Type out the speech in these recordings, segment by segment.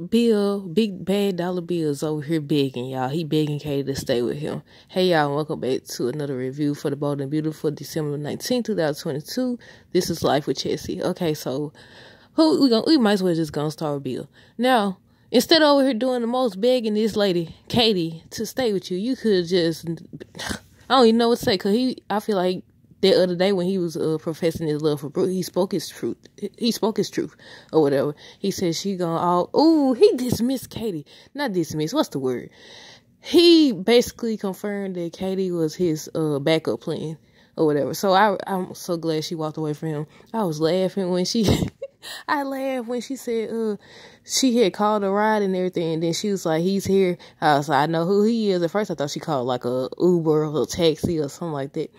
Bill, big bad dollar Bill is over here begging y'all. He begging Katie to stay with him. Hey y'all, welcome back to another review for the Bold and Beautiful, December 19th, 2022. This is Life with Chessie. Okay, so we might as well just gonna start with Bill. Now, instead of over here doing the most begging this lady, Katie, to stay with you, you could just I don't even know what to say, cause I feel like the other day when he was professing his love for Brooke, he spoke his truth. He spoke his truth or whatever. He said she he dismissed Katie. Not dismissed. What's the word? He basically confirmed that Katie was his backup plan or whatever. So I'm so glad she walked away from him. I was laughing when I laughed when she said she had called a ride and everything, and then she was like, he's here. I was like, I know who he is. At first I thought she called like a Uber or a taxi or something like that.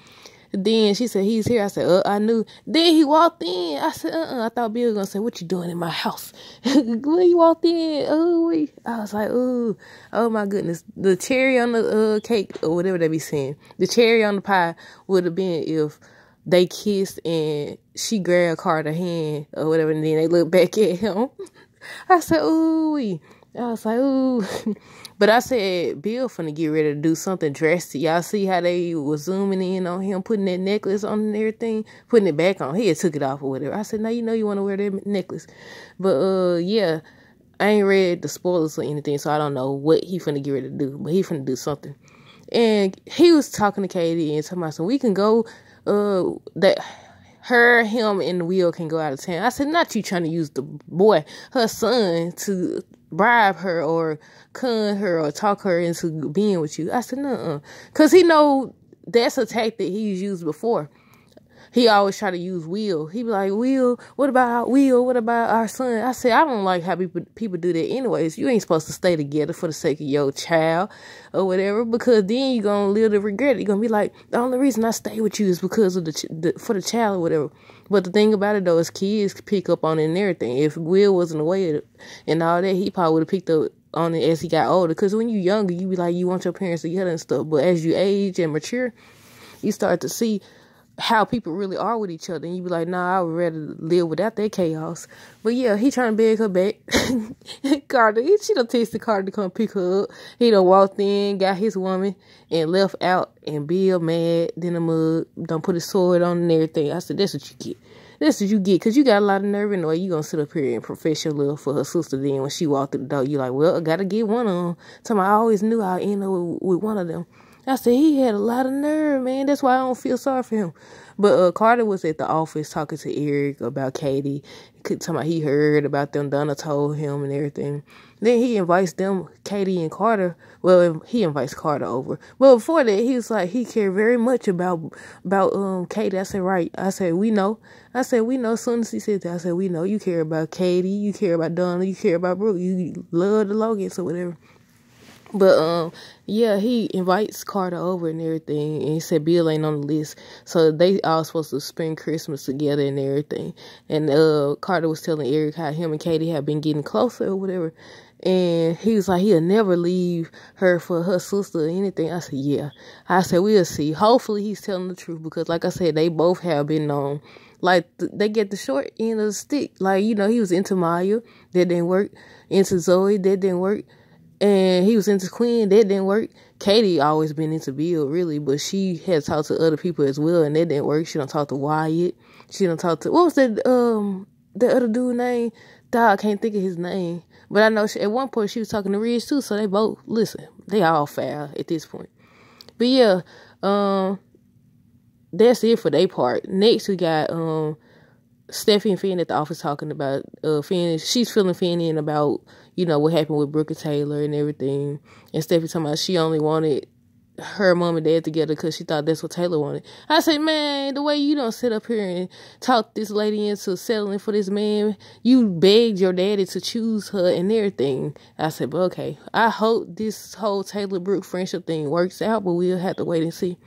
Then she said, he's here. I said, I knew. Then he walked in. I said, I thought Bill was going to say, what you doing in my house? When he walked in, I was like, oh my goodness. The cherry on the cake, or whatever they be saying, the cherry on the pie would have been if they kissed and she grabbed Carter's hand or whatever, and then they looked back at him. I said, I was like, ooh. But I said, Bill finna get ready to do something drastic. Y'all see how they was zooming in on him, putting that necklace on and everything, putting it back on. He had took it off or whatever. I said, now you know you want to wear that necklace. But, yeah, I ain't read the spoilers or anything, so I don't know what he finna get ready to do. But he finna do something. And he was talking to Katie and talking about, so we can go, him, and Will can go out of town. I said, not you trying to use her son, to bribe her or con her or talk her into being with you. I said, no, because he know that's a tactic he's used before. He always try to use Will. He be like, Will, what about our son? I said, I don't like how people do that anyways. You ain't supposed to stay together for the sake of your child or whatever, because then you're going to live the regret. You're going to be like, the only reason I stay with you is because of for the child or whatever. But the thing about it, though, is kids pick up on it and everything. If Will wasn't away and all that, he probably would have picked up on it as he got older. Because when you're younger, you be like, you want your parents together and stuff. But as you age and mature, you start to see how people really are with each other, and you be like, nah, I would rather live without that chaos. But yeah, he trying to beg her back. Carter, she done texted Carter to come pick her up. He done walked in, got his woman, and left out, and Bill mad, then the mug, done put his sword on and everything. I said, that's what you get. That's what you get, because you got a lot of nerve in the way. You gonna sit up here and profess your love for her sister. Then when she walked through the door, you like, well, I gotta get one of them. I always knew I'd end up with one of them. I said, he had a lot of nerve, man. That's why I don't feel sorry for him. But Carter was at the office talking to Eric about Katie. Talking about he heard about them. Donna told him and everything. Then he invites them, Katie and Carter. Well, he invites Carter over. But before that, he was like, he cared very much about Katie. I said, right. I said, we know. As soon as he said that, I said, we know. You care about Katie. You care about Donna. You care about Brooke. You love the Logans or whatever. But, yeah, he invites Carter over and everything, and he said Bill ain't on the list, so they all supposed to spend Christmas together and everything, and, Carter was telling Eric how him and Katie have been getting closer or whatever, and he was like, he'll never leave her for her sister or anything. I said, yeah. I said, we'll see. Hopefully he's telling the truth, because like I said, they both have been known, like, they get the short end of the stick. Like, you know, he was into Maya, that didn't work, into Zoe, that didn't work. And he was into Quinn, that didn't work. Katie always been into Bill, really, but she had talked to other people as well, and that didn't work. She done talked to Wyatt. She done talked to, what was that, the other dude name? I can't think of his name. But I know at one point she was talking to Ridge too, so they both, listen, they all foul at this point. But yeah, that's it for their part. Next we got, Steffi and Finn at the office talking about Finn. She's feeling Finn in about, you know, what happened with Brooke and Taylor and everything. And Steffi talking about she only wanted her mom and dad together because she thought that's what Taylor wanted. I said, man, the way you don't sit up here and talk this lady into settling for this man, you begged your daddy to choose her and everything. I said, but okay, I hope this whole Taylor Brooke friendship thing works out, but we'll have to wait and see.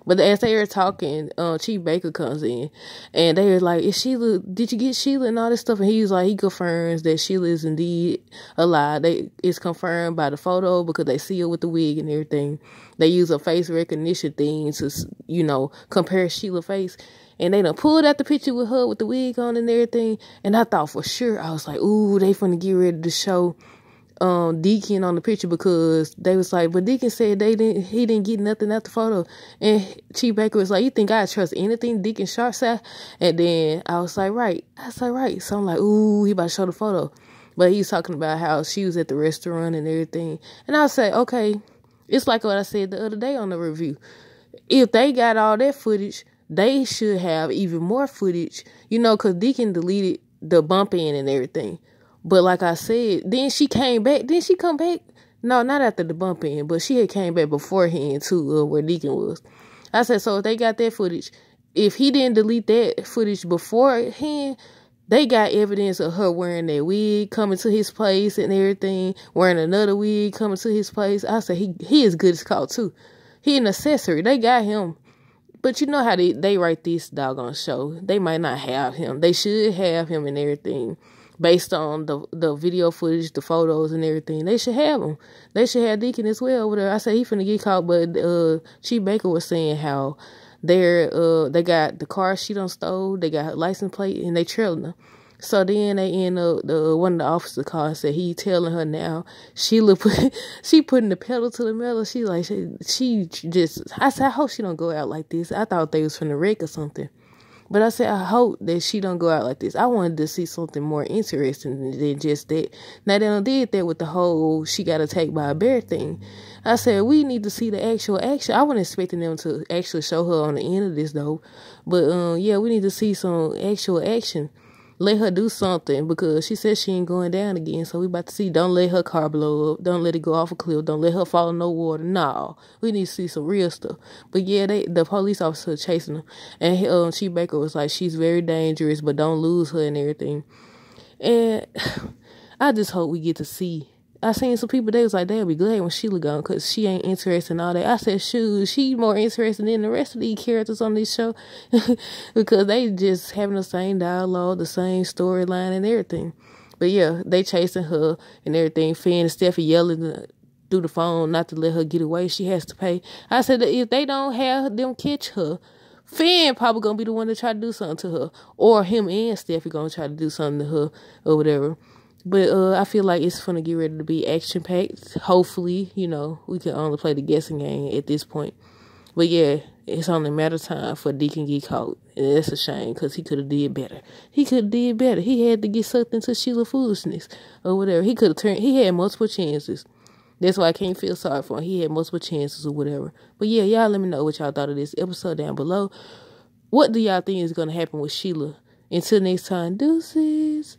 But as they were talking, Chief Baker comes in, and they were like, "Is Sheila? Did you get Sheila and all this stuff?" And he was like, he confirms that Sheila is indeed alive. It's confirmed by the photo because they see her with the wig and everything. They use a face recognition thing to, you know, compare Sheila's face. And they done pulled out the picture with her with the wig on and everything. And I thought for sure, I was like, ooh, they finna get ready to show Deacon on the picture because they was like, but Deacon said he didn't get nothing out the photo. And Chief Baker was like, you think I trust anything Deacon Sharp said? And then I was like, right. So I'm like, ooh, he about to show the photo. But he's talking about how she was at the restaurant and everything. And I say, okay, it's like what I said the other day on the review. If they got all that footage, they should have even more footage, because Deacon deleted the bump in and everything. But like I said, then she came back. Didn't she come back? No, not after the bump in, but she had came back beforehand too, where Deacon was. I said, so if they got that footage, if he didn't delete that footage beforehand, they got evidence of her wearing that wig, coming to his place and everything, wearing another wig, coming to his place. I said, he is good as caught too. He an accessory. They got him. But you know how they write this doggone show. They might not have him. They should have him and everything. Based on the video footage, the photos and everything. They should have him. They should have Deacon as well over there. I said he finna get caught, but Chief Baker was saying how they got the car she done stole, they got her license plate, and they trailing her. So then they end up, one of the officers called and said he telling her now, she putting the pedal to the metal. She like, she just, I said, I hope she don't go out like this. I thought they was finna wreck or something. But I said, I hope that she don't go out like this. I wanted to see something more interesting than just that. Now, they done did that with the whole she got attacked by a bear thing. I said, we need to see the actual action. I wasn't expecting them to actually show her on the end of this, though. But, yeah, we need to see some actual action. Let her do something because she said she ain't going down again. So we about to see. Don't let her car blow up. Don't let it go off a cliff. Don't let her fall in no water. No, we need to see some real stuff. But yeah, the police officer chasing her, and Chief Baker was like, she's very dangerous, but don't lose her and everything. And I just hope we get to see. I seen some people, they was like, they'll be glad when Sheila gone because she ain't interested in all that. I said, shoot, she more interested than the rest of these characters on this show because they just having the same dialogue, the same storyline and everything. But yeah, they chasing her and everything. Finn and Steffi yelling through the phone not to let her get away. She has to pay. I said that if they don't have them catch her, Finn probably gonna be the one to try to do something to her. Or him and Steffi gonna try to do something to her or whatever. But I feel like it's going to get ready to be action-packed. Hopefully, we can only play the guessing game at this point. But yeah, it's only a matter of time for Deacon get caught. And that's a shame because he could have did better. He had to get sucked into Sheila foolishness or whatever. He had multiple chances. That's why I can't feel sorry for him. He had multiple chances or whatever. But yeah, y'all let me know what y'all thought of this episode down below. What do y'all think is going to happen with Sheila? Until next time, deuces.